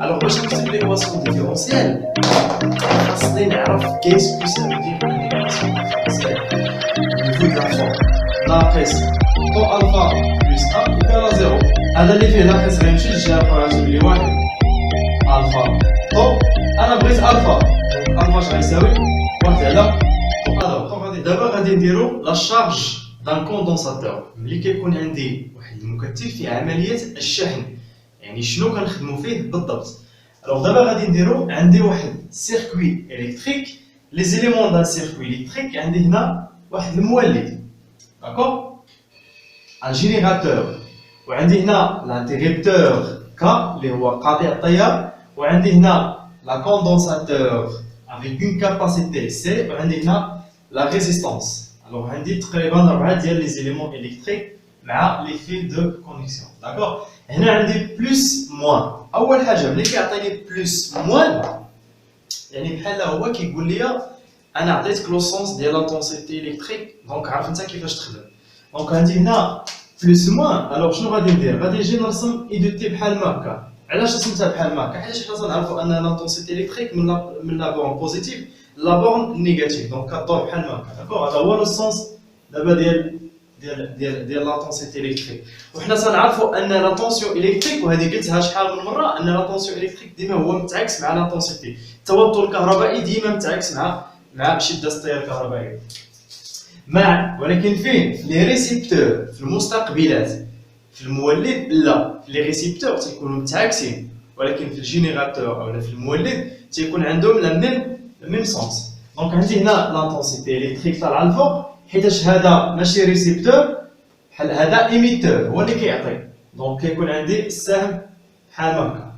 Alors, باش نكتب l'équation différentielle, خاصني نعرف qu'est-ce que ça veut dire une équation différentielle au niveau de la forme. ناقص طو ألفا بلس 1 إيكال 0. هذا اللي فيه ناقص غيمشي للجهة الأخرى غتولي لي 1 ألفا طو. أنا بغيت ألفا، ألفا اش غيساوي؟ 1 على طو ألفا. دابا غادي نديرو لا شارج دان كوندونساتور. ملي كيكون عندي واحد المكثف في عملية الشحن، يعني شنو كنخدمو فيه بالضبط؟ الوغ دابا غادي نديرو عندي واحد سيركوي الكتريك، لي زيليمون دان سيركوي الكتريك. عندي هنا واحد المولد، داكوغ، ان جينيراتور، وعندي هنا لانتيريبتور كا اللي هو قاطع التيار، وعندي هنا لا كوندونساتور افيك اون كاباسيتي سي، وعندي هنا لا ريزيستانس. الوغ عندي تقريبا 4 ديال لي زيليمون الكتريك مع لي فيل دو كونيكسيون، داكوغ. هنا عندي بلس موان. اول حاجه ملي كيعطيني بلس موان يعني بحال هو كيقول لي انا عطيتك لو سونس ديال لانتونسيتي الكتريك، دونك عرف انت كيفاش تخدم. دونك عندي هنا بلس موان. الوغ شنو غادي ندير؟ غادي نجي نرسم اي دو تي بحال ما هكا. علاش رسمتها بحال ما هكا؟ حيت حنا تنعرفوا ان لانتونسيتي الكتريك من لا بورن بوزيتيف لا بورن نيجاتيف، دونك كدور بحال ما هكا، داكوغ. هذا هو لو سونس دابا ديال لاتونسيتي الكتريك. وحنا تنعرفوا ان لا طونسيون الكتريك، وهذه قلتها شحال من مره، ان لا طونسيون الكتريك ديما هو متعاكس مع لا طونسيتي. التوتر الكهربائي ديما متعاكس مع شده التيار الكهربائي. ولكن فين؟ في لي ريسيبتور، في المستقبلات. في المولد لا، في لي ريسيبتور تيكونوا متعاكسين، ولكن في الجينيراتور او في المولد تيكون عندهم لا ميم سونس. دونك عندي هنا لانتونسيتي الكتريك طالعه الفوق، حيتاش هذا ماشي ريسيبتور، بحال هذا ايميتور هو اللي كيعطي، دونك كيكون عندي السهم بحال هكا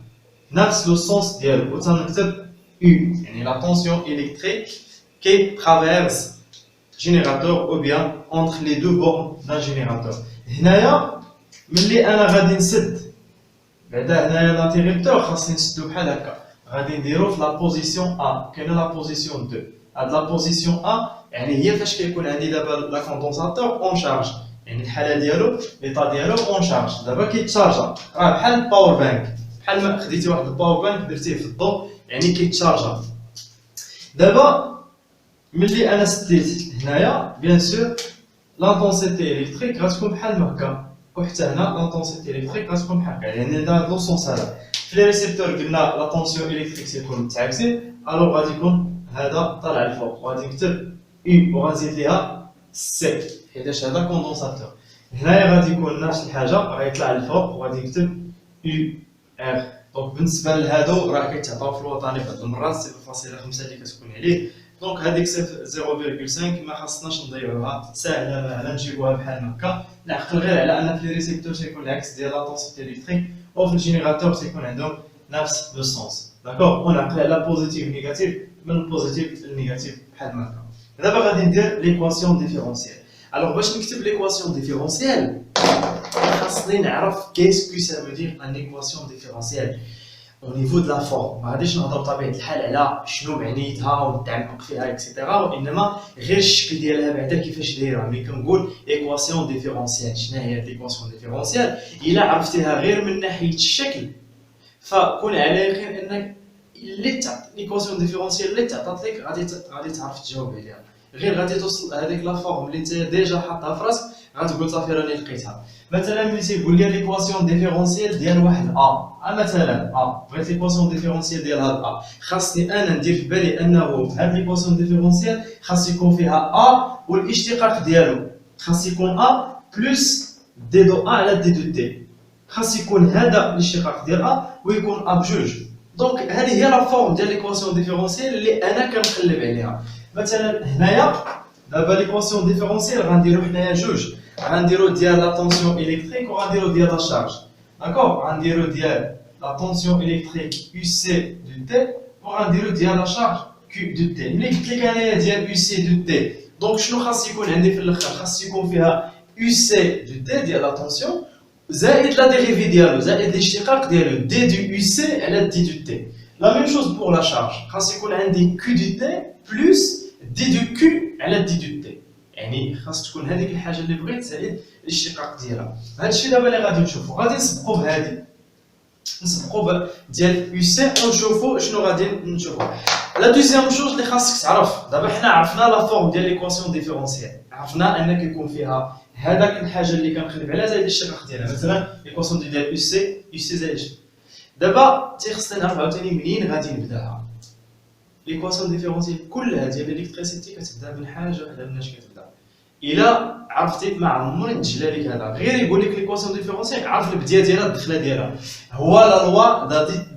نفس لو سونس ديالو. وتنكتب U، يعني لا طونسيون الكتريك كي ترافيرس جينيراتور او بيان اونتر لي دو بورن دان جينيراتور. هنايا ملي انا غادي نسد بعدا هنايا لانتيريبتور خاصني نسدو بحال هكا، غادي نديرو في لا بوزيسيون ا، كاينه لا بوزيسيون 2. هاد لا بوزيسيون ا يعني هي فاش كيكون عندي دابا لا كوندونساتور اون شارج، يعني الحاله ديالو ليطا ديالو اون شارج. دابا كيتشارجا، راه بحال الباور بانك، بحال ما خديتي واحد الباور بانك درتيه في الضوء يعني كيتشارجا. دابا ملي انا سديت هنايا بيان سور لانتونسيتي الكتريك غتكون بحال ما هكا، وحتى هنا لانتونسيتي الكتريك غتكون بحال هكا، يعني هذا لو سونس هذا. في لي ريسيبتور قلنا لا طونسيون الكتريك تيكون متعاكسين، الوغ غادي يكون هذا طالع الفوق، وغادي نكتب U وغنزيد ليها سي حيتاش هذا كوندونساتور. هنايا غادي يكون نفس الحاجه، غيطلع الفوق وغادي نكتب U R. دونك بالنسبه لهادو راه كيتعطاو في الوطني بعض المرات 0.5 اللي كتكون عليه، دونك هذيك 0.5 ما خاصناش نضيعوها، ساهله مهلا نجيبوها بحال هكا. نعقل غير على ان في لي ريسيبتور تيكون العكس ديال لا طونسيتي الكتريك، وفي الجينيراتور تيكون عندهم نفس لو سونس، داكوغ. ونعقل على بوزيتيف نيجاتيف، من البوزيتيف للنيجاتيف بحال هكا. دابا غادي ندير ليكواسيون ديفيرونسيال. الوغ باش نكتب ليكواسيون ديفيرونسيال خاصني نعرف كيسكو سا فو دير ان ايكواسيون ديفيرونسيال او نيفو دو لا فورم. ما غاديش نهضر بطبيعه الحال على شنو معنيتها ونتعمق فيها اكسيتيرا، وانما غير الشكل ديالها بعدا كيفاش دايره. ملي كنقول ايكواسيون ديفيرونسيال، شنو هي الايكواسيون ديفيرونسيال؟ الا عرفتيها غير من ناحيه الشكل فكون على يقين انك اللي ليكواسيون ديفيرونسيال اللي تعطات لك غادي تعرف تجاوب عليها. غير غادي توصل هذيك لا فورم اللي انت ديجا حاطها في راسك، غتقول صافي راني لقيتها. مثلا ملي تيقول لي ليكواسيون ديفيرونسيال ديال واحد مثلا بغيت ليكواسيون ديفيرونسيال ديال هاد خاصني انا ندير في بالي انه هاد ليكواسيون ديفيرونسيال خاص يكون فيها والاشتقاق ديالو خاص يكون بلس دي دو على دي دو تي، خاص يكون هذا الاشتقاق ديال ويكون بجوج. دونك هذه هي لا فورم ديال ليكواسيون ديفيرونسيال اللي انا كنقلب عليها. مثلا هنايا دابا ليكواسيون ديفيرونسيال غنديرو حنايا جوج، غنديرو ديال لا طونسيون الكتريك وغنديرو ديال لا شارج، داكوغ. غنديرو ديال لا طونسيون الكتريك يو سي دو تي، وغنديرو ديال لا شارج كيو دو تي. ملي قلت لك انايا ديال يو سي دو تي، دونك شنو خاص يكون عندي في الاخر؟ خاص يكون فيها يو سي دو تي ديال لا طونسيون زائد لا ديريفي ديالو، زائد الاشتقاق ديالو دي دو يو سي على دي دو تي. لا ميم شوز بور لا شارج، خاص يكون عندي كيو دو تي بلس دي دو كيو على دي دو تي، يعني خاص تكون هذيك الحاجه اللي بغيت زائد الاشتقاق ديالها. هادشي دابا اللي غادي نشوفو، غادي نسبقو بهادي. نسبقوا ديال يو سي ونشوفوا شنو غادي نشوفوا. لا دوزيام شوز اللي خاصك تعرف دابا حنا عرفنا لا فورم ديال ليكواسيون ديفيرونسيال، عرفنا ان كيكون فيها هذاك الحاجه اللي كنقلب عليها زائد الشقق ديالها، مثلا ليكواسيون ديال يو سي زائد جي. دابا تيخصنا نعرف عاوتاني منين غادي نبداها. ليكواسيون ديفيرونسيال كلها ديال الالكتريسيتي كتبدا من حاجه وحده مناش كتبدا. الا عرفتي ما عمري نتجلى لك هذا، غير يقول لك ليكواسيون ديفيرونسيال عرف البدايه ديالها الدخله ديالها، هو لا لوا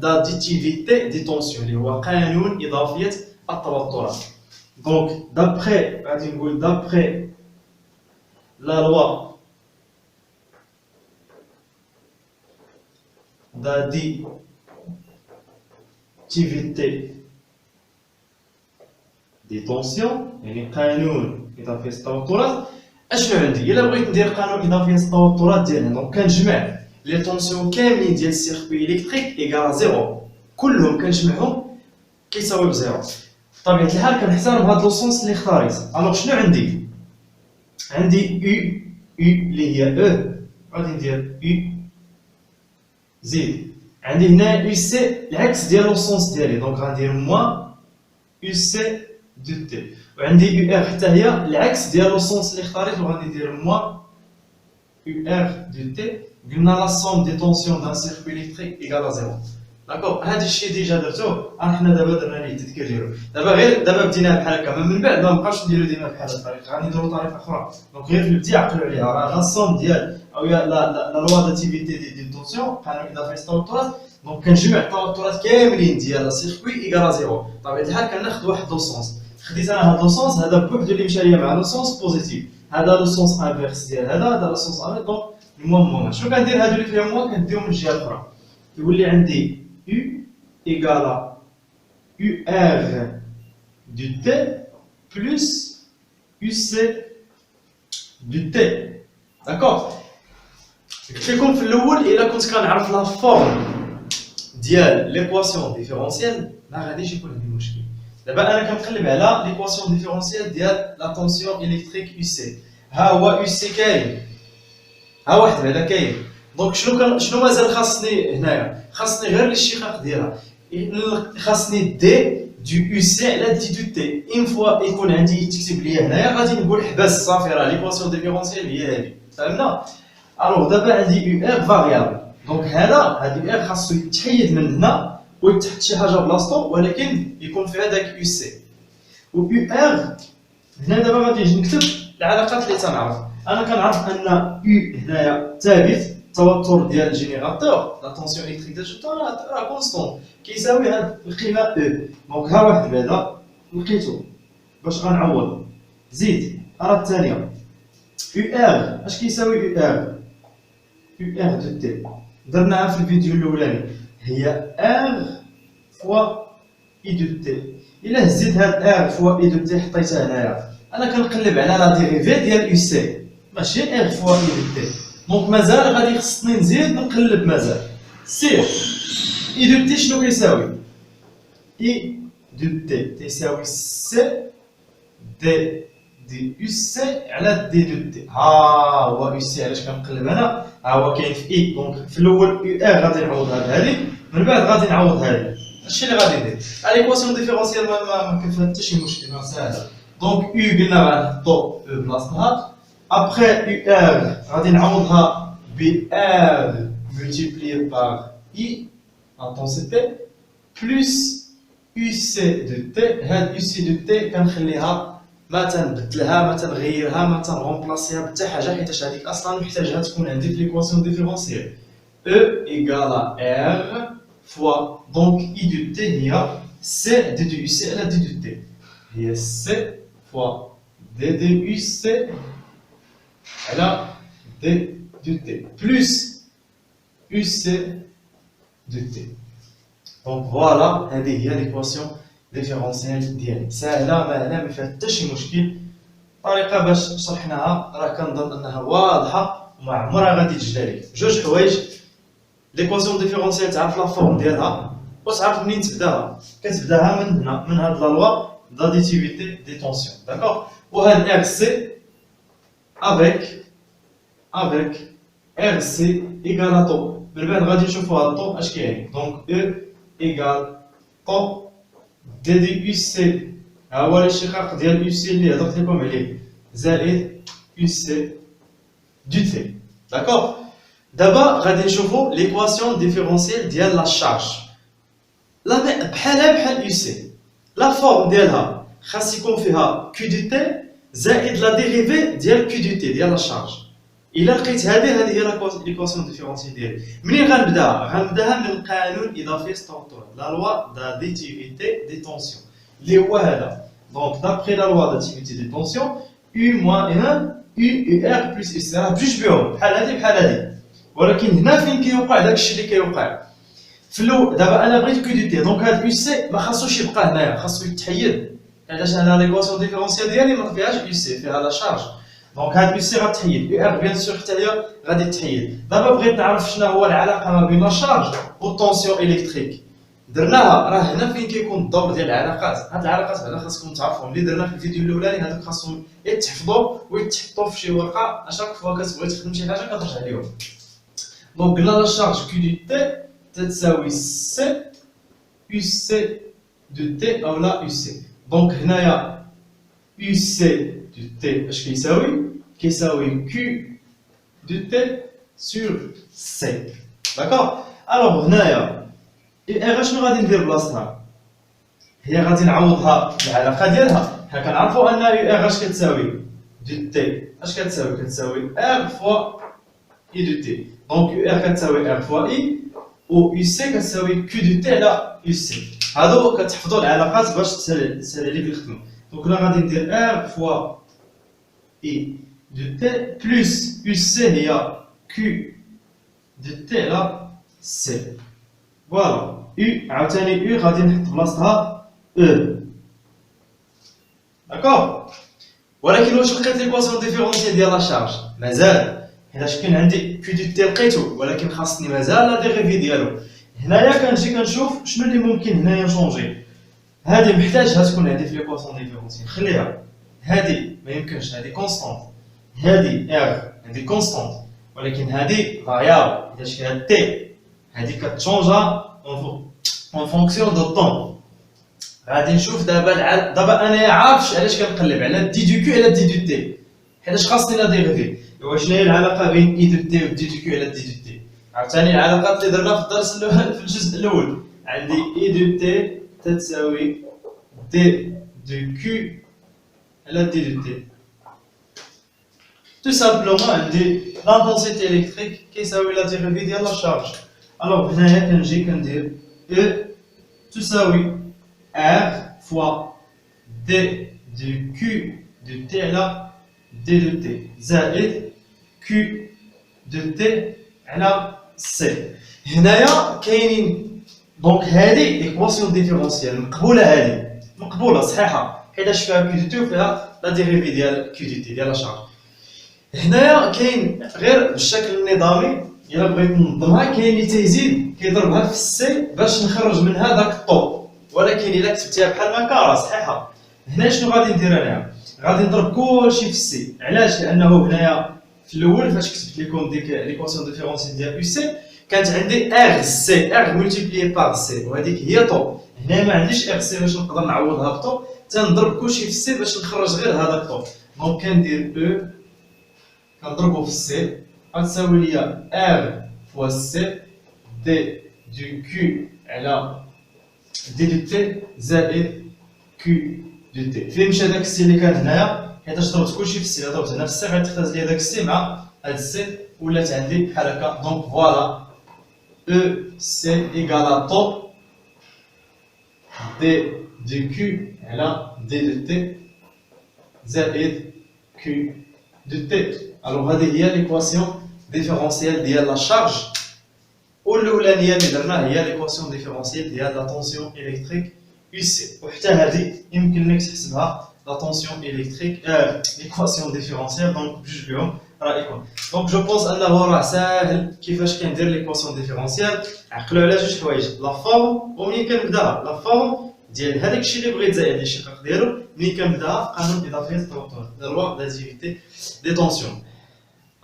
داديتيفيتي دي طونسيون اللي هو قانون اضافيه التوترات. دونك دابخي غادي نقول دابخي لا لوا داديتيفيتي دي طونسيون، يعني قانون اضافيه التوترات. اشنو عندي؟ الا بغيت ندير قانون اضافيه التوترات ديالنا، دونك كنجمع لي طونسيون كاملين ديال السيركوي الكتريك ايكال زيرو، كلهم كنجمعهم كيساويو بزيرو. بطبيعه الحال كنحترم هاد لو سونس اللي اختاريت. الوغ شنو عندي؟ عندي يو اللي هي او، غادي ندير يو زيد عندي هنا يو سي العكس ديال لو سونس ديالي، دونك غندير موان يو سي دو تي، وعندي يو ار حتى هي العكس ديال لو سونس اللي اختاريت، وغادي ندير موان يو ار دو تي. قلنا لا سوم دي طونسيون دان سيركوي الكتريك ايكال زيرو. داكوغ، هذا الشيء ديجا درتوه، حنا دابا درنا ليه التذكير ديالو. دابا غير دابا بدينا بحال هكا، من بعد ما نبقاوش نديرو ديما بحال هاد الطريقه، غادي نديرو طريقه اخرى. دونك غير في البدايه عقلوا عليها، راه لا سوم ديال او لا لوا داتيفيتي دي طونسيون قانون اضافي التوترات، دونك كنجمع التوترات كاملين ديال السيركوي ايكال زيرو. بطبيعه الحال كناخذ واحد لو سونس، خديت انا هاد لو سونس هذا بوحدو اللي مشى ليا مع لو سونس بوزيتيف، هذا لو سونس انفيرس ديال هذا لو سونس انفيرس. دونك المهم شنو كندير؟ هادو اللي فيهم موان كنديهم من الجهه الاخرى، يقول لي عندي يو égale UR du T plus UC du T. D'accord? كيكون في الاول الا كنت كنعرف لا فورم ديال ليكواسيون ديفيرونسيال ما غاديش يكون عندي مشكل. دابا انا كنقلب على ليكواسيون ديفيرونسيال ديال لا طونسيون الكتريك يو سي، ها هو يو سي كاين، ها واحد بعدا كاين. دونك شنو مازال خاصني هنايا؟ خاصني غير الاشتقاق ديالها، خاصني دي دو يو سي على دي دو تي. اون فوا يكون عندي تكتب لي هنايا غادي نقول حبس صافي، راه ليكواسيون ديفيرونسيال هي هذه، فهمنا؟ الوغ دابا عندي يو ار فاريابل، دونك هاد يو ار خاصو يتحيد من هنا ويتحط شي حاجه بلاصتو، ولكن يكون فيها داك يو سي و يو ار. هنا دابا غادي نجي نكتب العلاقات اللي تنعرف. انا كنعرف ان يو هنايا ثابت، التوتر ديال الجينيراتور لا طونسيون الكتريك ديال الجينيراتور راه كونستون كيساوي هاد القيمه او. دونك ها واحد بعدا لقيتو باش غنعوض، زيد راه الثانيه يو ار اش كيساوي يو ار؟ يو ار دو تي درناها في الفيديو الاولاني، هي ار فوا اي دو تي. الا هزيت هاد ار فوا اي دو تي حطيتها هنايا، انا كنقلب على لا ديريفي ديال يو سي ماشي ار فوا اي دو تي. دونك مازال غادي خصني نزيد نقلب، مازال سير اي دو تي شنو كيساوي؟ اي دو تي تيساوي سي دي يو سي على دي دو تي. ها هو يو سي، علاش كنقلب انا؟ ها هو كاين في اي، دونك في الاول يو ار غادي نعوضها بهذه، من بعد غادي نعوض هذه. هادشي اللي غادي ندير. ليكواسيون ديفيرونسيال ما كاين فيها حتى شي مشكل، ما ساهله. دونك يو قلنا غنحطو بلاصتها، ابخي يو ار غادي نعوضها ب ار ملتيبليي بار اي ان سي تي بلس يو سي دو تي. هاد يو سي دو تي كنخليها ما تنبدلها ما تنغيرها ما تنغومبلاسيها بحتى حاجه، حيتاش هذيك اصلا محتاجها تكون عندي في ليكواسيون ديفيرونسيال. او ايكالا ار فوا دونك اي دو تي هي سي دي دو يو سي على دي دو تي، هي سي فوا دي دو يو سي على دي دو تي بلس يو سي دو تي. دونك فوالا هذه هي ليكواسيون ديفيرونسيال ديالي، ساهله ما فيها حتى شي مشكل. الطريقه باش شرحناها راه كنظن انها واضحه وما عمرها غادي تجلى لك. جوج حوايج، ليكواسيون ديفيرونسيال تعرف لا فورم ديالها وتعرف منين تبداها. كتبداها من هنا، من هاد لا لوا داديتيفيتي دي طونسيون، داكوغ. وهاد ار سي افيك ار سي ايكالاتو من بعد غادي نشوفوا هاد الطو اش كاين. دونك او ايكال طو دي دي يو سي، ها هو الاشتقاق ديال يو سي اللي هضرت لكم عليه، زائد يو سي دو تي. داكوغ. دابا غادي نشوفوا ليكواسيون ديفيرونسيال ديال لا شارج. لا بحال يو سي، لا فورم ديالها خاص يكون فيها كيو دي تي زائد لا ديريفي ديال كيو دي تي ديال لا شارج. الا لقيت هذه هي ليكواسيون ديفيرونسيال ديالي. منين غنبداها من قانون اضافي ستوكتور، لا لوا داديتيفيتي دي تونسيون اللي هو هذا. دونك دابخي لا لوا داديتيفيتي دي تونسيون U moins 1 UR plus U سي راه بجوج بهم بحال هادي، ولكن هنا فين كيوقع داكشي اللي كيوقع في الاول. دابا انا بغيت كيو دي تي، دونك هاد يو سي ما خاصوش يبقى هنايا، خاصو يتحيد، علاش انا ليكواسيون ديفيرونسيال ديالي ما فيهاش يو سي، فيها لا شارج. دونك هاد يو سي غتحيد، يو ار بيان سور حتى هي غادي تحيد. دابا بغيت نعرف شنو هو العلاقه ما بين لا شارج والطونسيون الكتريك. درناها راه هنا فين كيكون الدور ديال العلاقات. هاد العلاقات بعدا خاصكم تعرفوهم، اللي درنا في الفيديو الاولاني هذوك خاصهم يتحفظوا ويتحطوا في شي ورقه، اشاك فوا كتبغي تخدم شي حاجه كترجع ليهم. دونك قلنا لا شارج كيو دي تي تتساوي سي يو سي دو تي او لا يو سي. دونك هنايا يو سي دو تي اش كيساوي؟ كيساوي كيو دو تي سور سي. داكوغ. الوغ هنايا ار شنو غادي ندير بلاصتها؟ هي غادي نعوضها بالعلاقه ديالها. حنا كنعرفوا ان يو ار اش كتساوي دو تي، اش كتساوي؟ كتساوي ار فوا اي دو تي. دونك يو ار كتساوي ار فوا اي، و يو سي كتساوي كيو دو تي على يو سي. هادو كتحفظوا العلاقات باش تسهل لي في الخدمه. دونك هنا غادي ندير ار فوا اي دو تي بلس يو سي هي كيو دو تي على سي. فوالا. U عاوتاني U غادي نحط بلاصتها E. داكوغ. ولكن واش لقيت ليكواسيون ديفيرونسيال ديال لا شارج؟ مازال، حيتاش كاين عندي كيو دو تي لقيتو، ولكن خاصني مازال لا ديريفي ديالو. هنايا كنجي كنشوف شنو اللي ممكن هنايا نشونجي. هادي محتاجها تكون عندي في ليكواسيون ديفيرونسيال، نخليها. هادي ما يمكنش، هادي كونستانت. هادي R هادي كونستانت، ولكن هادي فاريابل حيتاش فيها تي. هادي كتشونجا اون فونكسيون دو طون. غادي نشوف دابا انا عارفش علاش كنقلب على دي دو كيو على دي دو تي، حيتاش خاصني لا ديريفي. ايوا شنو هي العلاقه بين اي دو تي و دي دو كيو على دي دو تي؟ عاوتاني العلاقات اللي درنا في الدرس في الجزء الاول. عندي اي دو تي تتساوي دي دو كيو على دي دو تي. تو سامبلومون عندي لانتونسيتي الكتريك كيساوي لا ديريفي ديال لا شارج. الوغ هنايا كنجي كندير E تساوي R fois D de Q de T على D de T زائد Q de T على C. هنايا كاينين دونك هذه ايكواسيون ديفيرونسيال مقبوله، هذه مقبوله صحيحه حيتاش فيها Q de T وفيها لا ديريفي ديال Q de T ديال لا شارج. هنايا كاين غير بالشكل النظامي، الا بغيت ننظمها كاين اللي تيزيد كيضربها في السي باش نخرج منها داك الطو، ولكن الا كتبتيها بحال هكا راه صحيحه. هنا شنو غادي ندير انايا؟ غادي نضرب كلشي في السي. علاش؟ لانه هنايا في الاول فاش كتبت لكم ديك ليكواسيون ديفيرونسيال ديال يو سي كانت عندي ار سي، ار مولتيبليي بار سي، وهذيك هي طو. هنا ما عنديش ار سي باش نقدر نعوضها بطو، تنضرب كلشي في السي باش نخرج غير هذاك الطو. دونك كندير او كنضربو في السي غتساوي ليا ار فوا سي دي دو كيو على دي دو تي زائد كيو دو تي. فين مشى داك السي اللي كان هنايا؟ حيتاش ضربت كلشي في السي، ضربت هنا في السي غادي تختار ليا داك السي مع هاد السي ولات عندي بحال هكا. دونك فوالا او سي ايكال طو دي دو كيو على دي دو تي زائد كيو دو تي. الوغ هذه هي ليكواسيون ديفيرونسيال ديال لا شارج، والاولانيه اللي درناها هي ليكواسيون ديفيرونسيال ديال لا طونسيون الكتريك يو سي. وحتى هذه يمكن لك تحسبها لا طونسيون الكتريك ليكواسيون ديفيرونسيال. دونك بجوج بهم راه يكون. دونك جو بونس انه راه ساهل كيفاش كندير ليكواسيون ديفيرونسيال. عقلوا على جوج حوايج، لا فورم ومنين كنبداها. لا فورم ديال هذاك الشيء اللي بغيت زائد الشقاق ديالو منين كنبداها قانون اضافي ستوكتور، لا لوا دازيفيتي دي طونسيون.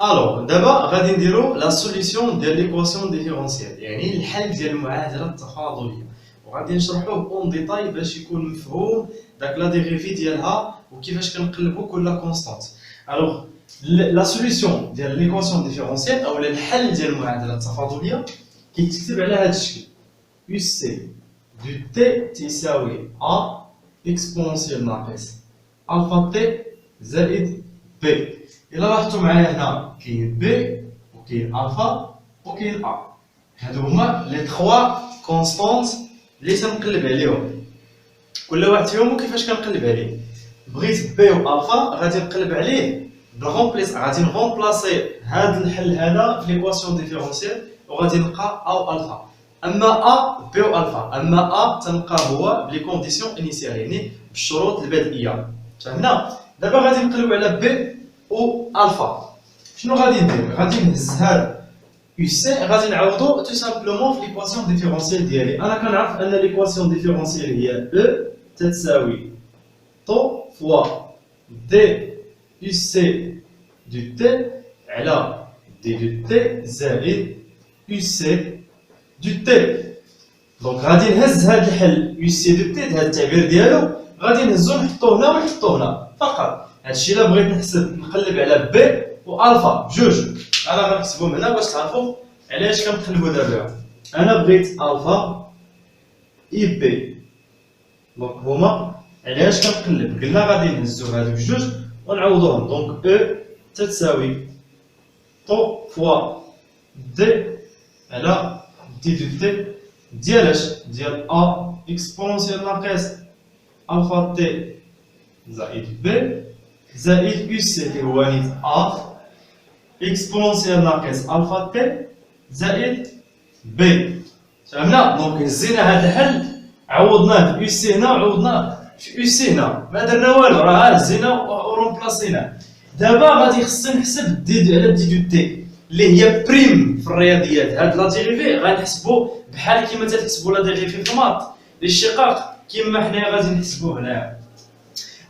الوغ دابا غادي نديرو لا سوليسيون ديال ليكواسيون ديفيرونسيال، يعني الحل ديال المعادله التفاضليه، وغادي نشرحوه اون ديتاي باش يكون مفهوم داك لا ديريفي ديالها وكيفاش كنقلبو كل كونستانت. الوغ لا سوليسيون ديال ليكواسيون ديفيرونسيال او الحل ديال المعادله التفاضليه كيتكتب على هذا الشكل: يو سي دو تي تساوي ا اكسبونسيال ناقص الفا تي زائد بي. إلا لاحظتوا معايا هنا كاين بي وكاين الفا وكاين ا، هادو هما لي تخوا كونستانت اللي تنقلب عليهم، كل واحد فيهم وكيفاش كنقلب عليه. بغيت بي والفا غادي نقلب عليه غادي نغومبلاسي هاد الحل هذا في ليكواسيون ديفيرونسيال وغادي نلقى ا والفا. اما ا بي والفا، اما ا تنلقى هو بلي كونديسيون انيسيال، يعني بالشروط البدئيه. فهمنا؟ دابا غادي نقلبوا على بي و الفا. شنو غادي ندير؟ غادي نهز هاد يو سي غادي نعوضو تو سامبلومون في ليكواسيون ديفيرونسيال ديالي. انا كنعرف ان ليكواسيون ديفيرونسيال هي او تتساوي طو فوا دي يو سي دو تي على دي دو تي زائد يو سي دو تي. دونك غادي نهز هاد الحل يو سي دو تي، هاد التعبير ديالو غادي نهزو نحطو هنا ونحطو هنا فقط. هادشي الا بغيت نحسب نقلب على بي والفا بجوج، انا غنكتبهم هنا باش تعرفوا علاش كنقلبوا دابا. انا بغيت الفا اي بي، دونك هما علاش كنقلب؟ قلنا غادي نهزو هادو بجوج ونعوضوهم. دونك او تتساوي طو فوا دي على دي دو تي ديال اش؟ ديال ا اكسبونسيال ناقص الفا تي زائد بي زائد يو سي اللي هو نيت ا اكسبونسيال ناقص الفا تي زائد بي. فهمنا؟ دونك هزينا هذا الحل عوضناه في يو سي هنا وعوضناه في يو سي هنا، ما درنا والو، راه هزينا ورومبلاسينا. دابا غادي خصني نحسب دي على دي دو تي اللي هي بريم في الرياضيات. هاد لا ديريفي غنحسبو بحال كيما تحسبوا لا ديريفي في المات الاشتقاق، كيما حنايا غادي نحسبوه هنايا.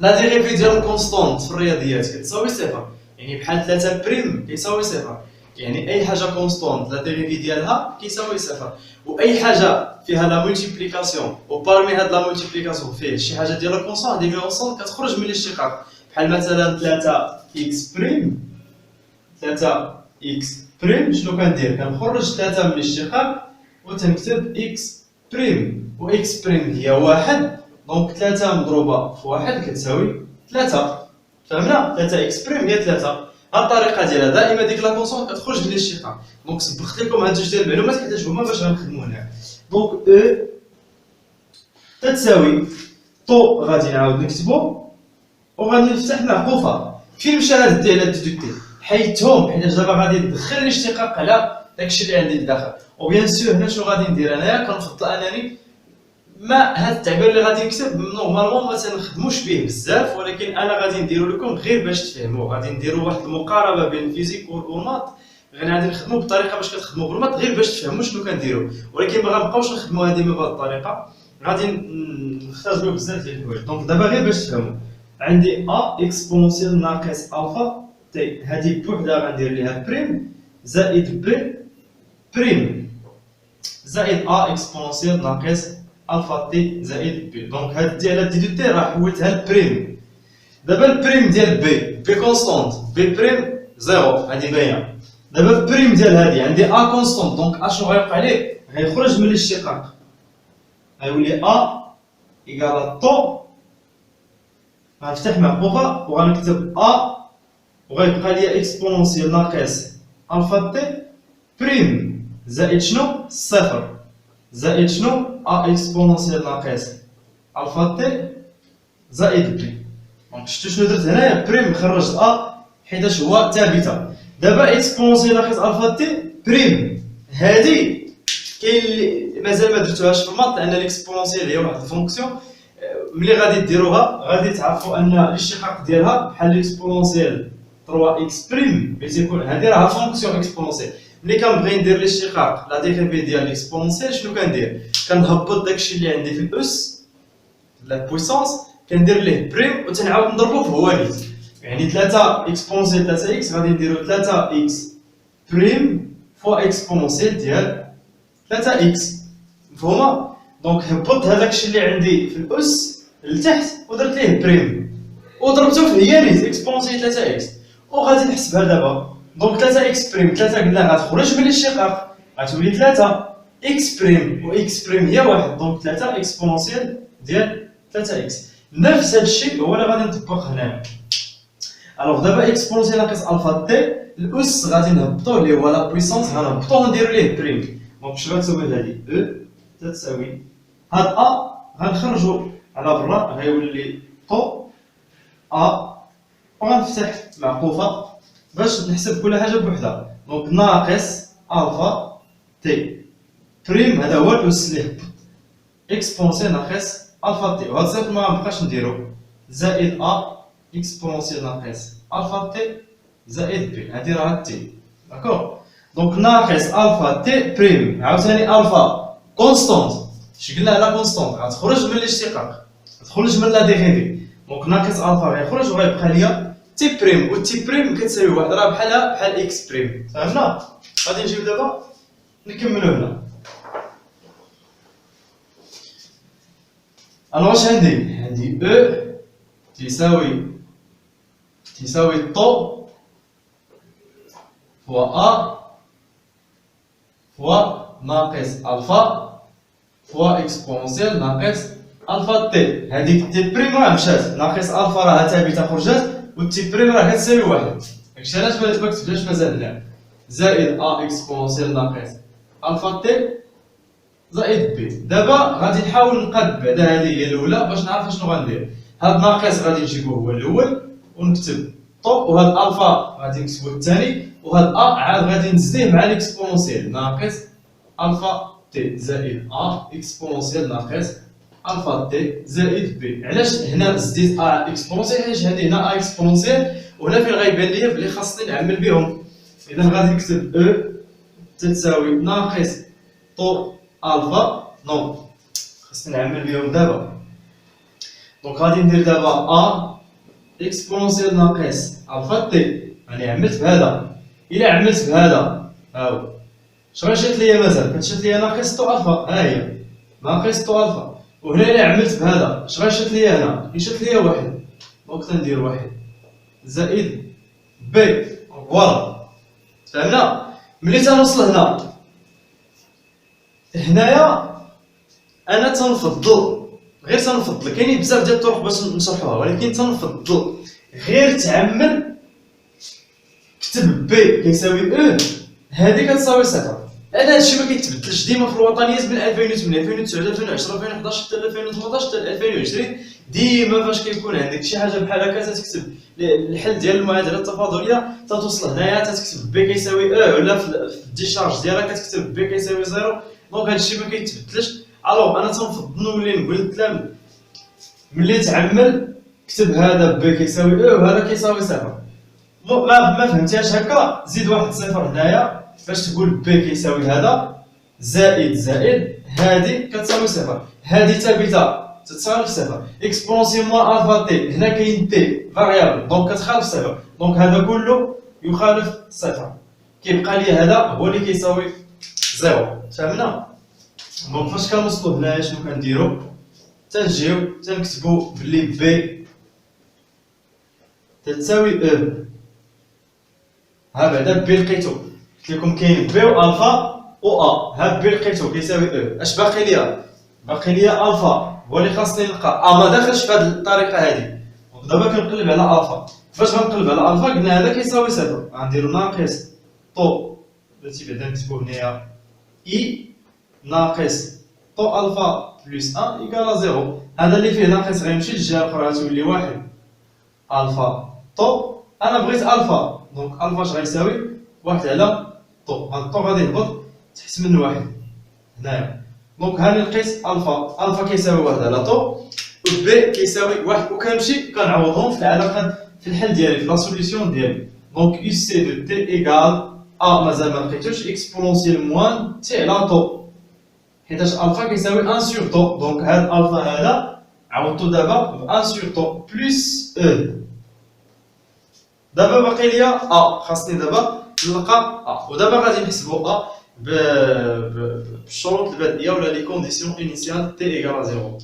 لا ديريفي ديال الكونستونت في الرياضيات كتساوي صفر، يعني بحال 3 بريم كيساوي صفر، يعني اي حاجه كونستونت لا ديريفي ديالها كيساوي صفر. واي حاجه فيها لا مولتيبليكاسيون وبارمي هاد لا مولتيبليكاسيون فيه شي حاجه ديال الكونستونت ديفيرونسيال كتخرج من الاشتقاق. بحال مثلا 3 اكس بريم، 3 اكس بريم شنو كندير؟ كنخرج 3 من الاشتقاق وتنكتب اكس بريم، و اكس بريم هي واحد، دونك 3 مضروبه في واحد كتساوي 3. فهمنا؟ 3 اكس بريم هي 3. هاد الطريقه ديالها دائما ديك لا كونستونت كتخرج من الاشتقاق. دونك سبقت لكم هاد جوج ديال المعلومات حيت هما باش غنخدموا هنا. دونك او تتساوي طو غادي نعاود نكتبو وغادي نفتح معقوفه. فين مشى هاد دي على دي دو تي؟ حيدتهم حيت دابا غادي ندخل الاشتقاق على داكشي اللي عندي لداخل. وبيان سور هنا شنو غادي ندير انايا؟ كنفضل انني ما هاد التعبير اللي غادي نكتب نورمالمون ما تنخدموش به بزاف، ولكن انا غادي نديرو لكم غير باش تفهموا. غادي نديرو واحد المقاربه بين الفيزيك والمات، غادي نخدموا بطريقه باش كتخدموا بالمات غير باش تفهموا شنو كنديرو، ولكن ما غنبقاوش نخدموها ديما بهاد الطريقه، غادي نختاروا بزاف ديال الحوايج. دونك دابا غير باش تفهموا عندي ا اكسبونسيال ناقص الفا تي، هادي بوحدها غندير ليها بريم زائد بي بريم زائد ا اكسبونسيال ناقص الفا تي زائد بي. دونك هاد دي على دي دو تي راه حولتها لبريم. دابا البريم ديال بي كونستونت، بي بريم زيرو هادي باينه. دابا البريم ديال هادي عندي ا كونستونت، دونك اشنو غيوقع ليه؟ غيخرج من الاشتقاق، غيولي ا ايكال طو، غنفتح معقوفه وغنكتب ا وغيبقى ليا اكسبونسيال ناقص الفا تي بريم زائد شنو؟ صفر زائد شنو؟ ا اكسبونسيال ناقص الفا تي زائد بي. دونك شفتو شنو درت هنايا؟ بريم خرجت ا حيتاش هو ثابته. دابا اكسبونسيال ناقص الفا تي بريم هادي كاين اللي مازال ما درتوهاش في المات لان الاكسبونسيال هي واحد الفونكسيون. ملي غادي ديروها غادي تعرفوا ان الاشتقاق ديالها بحال الاكسبونسيال 3 اكس بريم بتيكون هادي راه فونكسيون اكسبونسيال. ملي كنبغي ندير الاشتقاق لا ديريفي ديال الاكسبونسيال شنو كندير؟ كنهبط داكشي اللي عندي في الاس لا بويسونس كندير ليه بريم وتنعاود نضربو في هواليت. يعني 3 اكسبونسيال 3 اكس غادي نديرو 3 اكس بريم فوا اكسبونسيال ديال 3 اكس مفهومه. دونك هبط هذاك الشيء اللي عندي في الاس لتحت ودرت ليه بريم وضربته في هيانيت اكسبونسيال 3 اكس وغادي نحسبها دابا. دونك 3 اكس بريم 3 قلنا غتخرج من الاشتقاق غتولي 3 اكس بريم و اكس بريم هي واحد دونك 3 اكسبونسيال ديال 3 اكس. نفس هذا الشيء هو اللي غادي نطبق هنا. الوغ دابا اكسبونسيال ناقص الفا تي الاس غادي نهبطوه اللي هو لا بويسونس غنهبطوه نديرو ليه بريم. دونك اش غتساوي هادي او تتساوي هاد ا غنخرجو على برا غيولي طو ا وغنفتح معقوفه باش نحسب كل حاجه بوحدها. دونك ناقص الفا تي بريم هذا هو الاس اللي هبط اكسبونسيال ناقص الفا تي وهاد الصفر ما غنبقاش نديرو زائد ا اكسبونسيال ناقص الفا تي زائد بي هادي راه تي داكور. دونك ناقص الفا تي بريم عاوتاني الفا كونستونت اش قلنا على كونستونت غتخرج من الاشتقاق غتخرج من لا ديريفي. دونك ناقص الفا غيخرج وغيبقى ليا تي بريم و تي بريم كتساوي واحد راه بحالها بحال اكس بريم فهمنا. غادي نجيو دابا نكملو هنا. الوغ واش عندي او تساوي طو فوا ا فوا ناقص الفا فوا اكسبونسيال ناقص الفا تي. هذيك تي بريم راه مشات ناقص الفا راه ثابته خرجت و تي بريم راه كتساوي واحد. داكشي علاش ما كتبتهاش مازال هنا زائد ا اكسبونسيال ناقص الفا تي زائد بي. دابا غادي نحاول نقاد بعدا هذه هي الاولى باش نعرف شنو غندير. هاد ناقص غادي نجيبوه هو الاول ونكتب طو وهاد الفا غادي نكتبو الثاني وهاد ا عاد غادي نزيديه مع الاكسبونسيال ناقص الفا تي زائد ا اكسبونسيال ناقص الفا تي زائد بي. علاش هنا زديت ا اكسبونسيال حيت هذه هنا ا اكسبونسيال وهنا فين غيبان ليا بلي خاصني نعمل بهم. اذا غادي نكتب او تساوي ناقص طو الفا نو خاصني نعمل بهم دابا. دونك غادي ندير دابا ا اكسبونسيال ناقص الفا تي يعني عملت بهذا. الا عملت بهذا هاهو اش غنشات ليا مازال كتشات ليا ناقص طو الفا ها هي ناقص طو الفا. وهنا الا عملت بهذا اش غنشات ليا هنا كيشات ليا واحد دونك تندير واحد زائد بي فوالا فهمنا. ملي تنوصل هنايا انا تنفضل غير كاينين بزاف ديال الطرق باش نشرحوها ولكن تنفضل غير تعمل كتب بي كيساوي او هذه كتساوي صفر لان هادشي ما كيتبدلش ديما في الوطنيات من 2008 2009 2010 2011 حتى 2018 حتى 2020 ديما فاش كيكون عندك شي حاجه بحال هكا تكتب الحل ديال المعادله التفاضليه توصل هنايا تكتب بي كيساوي او ولا في الديشارج ديالها كتكتب بي كيساوي زيرو. دونك هادشي ما كيتبدلش. الوغ انا تنفضل نولي نقول الكلام ملي تعمل كتب هذا بي كيساوي او وهذا كيساوي صفر. ما فهمتيهاش هكا زيد واحد صفر هنايا باش تقول بي كيساوي هذا زائد هذه كتساوي صفر هذه ثابته تتساوي صفر اكسبونسيال موان الفا تي هنا كاين تي فاريابل دونك كتخالف صفر. دونك هذا كله يخالف صفر كيبقى لي هذا هو اللي كيساوي زيرو فهمنا. دونك فاش كنوصلو هنايا شنو كنديرو تنجيو تنكتبو بلي بي تتساوي او ها بعدا بي لقيتو قلت لكم كاين بي و الفا و ا ها بي لقيتو كيساوي او. اش باقي ليا الفا هو اللي خاصني نلقى ما داخلش في هذه الطريقه هذه. دابا كنقلب على الفا فاش غنقلب على الفا قلنا هذا كيساوي صفر غنديرو ناقص طو بلاتي بعدا نكتبو هنايا اي ناقص طو الفا بلس 1 ايكالا زيرو. هذا اللي فيه ناقص غيمشي للجهه الاخرى غتولي واحد الفا طو انا بغيت الفا دونك الفا اش غيساوي واحد على طو. هاد الطو غادي يهبط تحت من واحد هنايا. دونك هاني لقيت الفا كيساوي واحد على طو و بي كيساوي واحد وكنمشي كنعوضهم في العلاقه في الحل ديالي في لا سوليسيون ديالي. دونك يو سي دو تي ايكال ا مازال ما لقيتوش اكسبونسيال موان تي على طو حيتاش الفا كيساوي 1 سور طو. دونك هاد الفا هذا عوضتو دابا ب 1 سور طو بلس او دابا باقي ليا خاصني دابا نلقى ودابا غادي نحسبوا بالشروط البدئيه ولا لي كونديسيون انيسيال تي ايكال 0.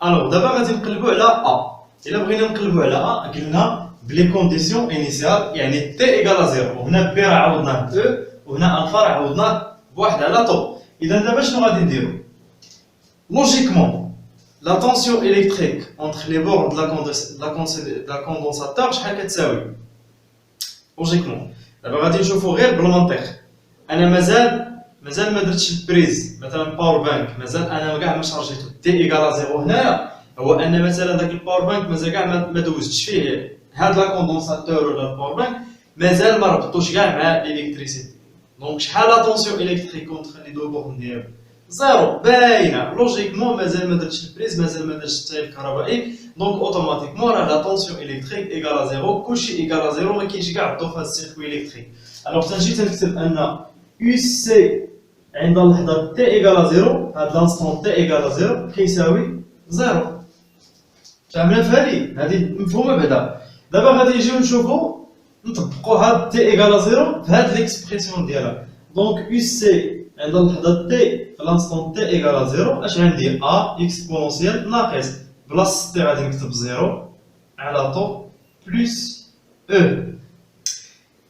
الوغ دابا غادي نقلبوا على الا بغينا نقلبوا على قلنا بلي كونديسيون انيسيال يعني تي ايكال 0 وهنا بي راه عوضناه او وهنا الفا راه عوضناه بواحد على طو. اذا دابا شنو غادي نديرو؟ لوجيكمون la tension électrique entre les bords de la condensateur شحال كتساوي؟ لوجيكمون دابا غادي نشوفو غير بالمنطق. انا مازال ما درتش البريز مثلا باور بانك، مازال انا كاع ما شارجيتو تي ايكال 0 هنايا، هو ان مثلا داك الباور بانك مازال كاع ما دوزتش فيه هاد لا كوندونساتور ولا الباور بانك، مازال ما ربطوش كاع مع الالكتريسيتي. دونك شحال لا طونسيون الكتريك اونتر لي دو بورن ديالو؟ زيرو باينه لوجيكمون، مازال ما درتش البريز، مازال ما درتش التيار الكهربائي، دونك اوتوماتيكمون راه لا طونسيون الكتريك ايكال زيرو، كلشي ايكال زيرو، ما كاينش كاع الضو في هذا السيركوي الكتريك. الوغ تنجي تنكتب ان يو سي عند اللحظه تي ايكال زيرو، هاد لانستون تي ايكال زيرو كيساوي زيرو. فهمنا هذه مفهومه بعدا. دابا غادي نجيو نشوفو نطبقوا هاد تي ايكال زيرو في هاد ليكسبرسيون ديالها. دونك يو سي عند اللحظه تي في لانستون تي ايكال زيرو اش غندير؟ اكسبونونسيال ناقص بلاص تي غادي نكتب زيرو على طو بلس او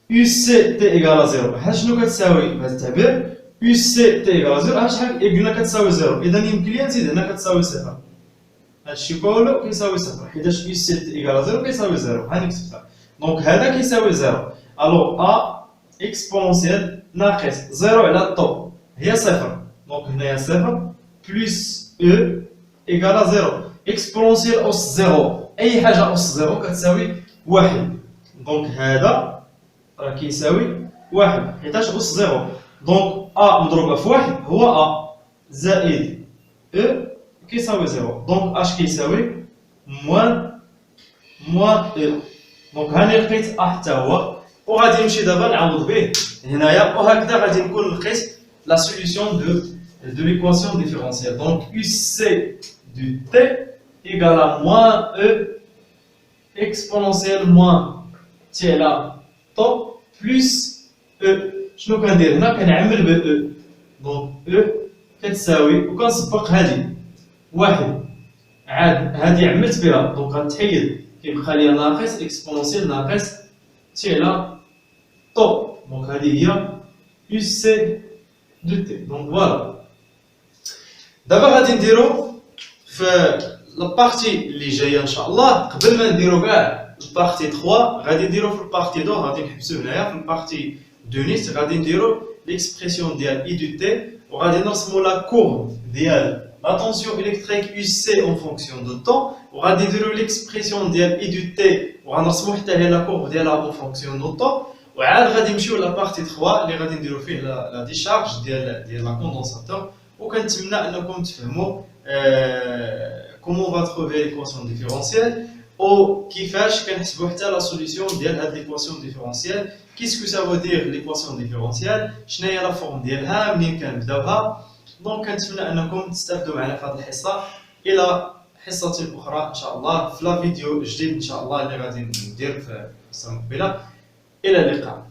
يو سي تي ايكال زيرو. ها شنو كتساوي بهذا التعبير؟ يو سي تي ايكال زيرو ها شحال قلنا كتساوي زيرو، اذا يمكن لي نزيد هنا كتساوي صفر. هادشي كله كيساوي صفر حيتاش يو سي تي ايكال زيرو كيساوي زيرو، هاني كتبتها. دونك هذا كيساوي زيرو، الوغ اكسبونونسيال ناقص زيرو على طو هي صفر، دونك هنايا صفر بلس او ايكال زيرو. اكسبونونسيال اوس زيرو، اي حاجه اوس زيرو كتساوي واحد، دونك هذا راه كيساوي واحد حيتاش اوس زيرو. دونك مضروبه في واحد هو زائد او كيساوي زيرو، دونك اش كيساوي موان او. دونك هاني لقيت حتى هو، وغادي نمشي دابا نعوض به هنايا، وهكذا غادي نكون لقيت لا سوليسيون de l'équation différentielle. Donc UC du T égale à moins E exponentielle moins T là top plus E. شنو كندير هنا؟ كنعمل ب E. دونك E كتساوي وكنسبق هادي واحد، عاد هادي عملت بها دونك غتحيد كيبقى لي ناقص اكسبونونسيال ناقص تي لا طو، دونك هادي هي يو سي دو تي. دونك فوالا دابا غادي نديرو في البارتي اللي جايه ان شاء الله. قبل ما نديرو كاع البارتي 3 غادي نديرو في البارتي 2، غادي نحبسو هنايا في البارتي دو نيت، غادي نديرو ليكسبرسيون ديال اي دو تي، وغادي نرسمو لا كورب ديال la tension électrique UC en fonction de temps, وغادي نديرو ليكسبرسيون ديال اي دو تي وغنرسمو حتى هي لا كورب ديالها en fonction de temps، وعاد غادي نمشيو لا بارتي 3 اللي غادي نديرو فيه لا ديشارج ديال لا كوندونساتور. وكنتمنى انكم تفهموا كومون va trouver l'équation différentielle او كيفاش كنحسبوا حتى لا سوليسيون ديال هاد ليكواسيون ديفيرونسيال. كيسكو سا فو دير ليكواسيون ديفيرونسيال، شنو هي لا فورم ديالها، منين كنبداوها. دونك كنتمنى انكم تستافدوا معنا في هذه الحصه. الى حصه اخرى ان شاء الله في لا فيديو جديد ان شاء الله اللي غادي ندير في الحصه المقبله. الى اللقاء.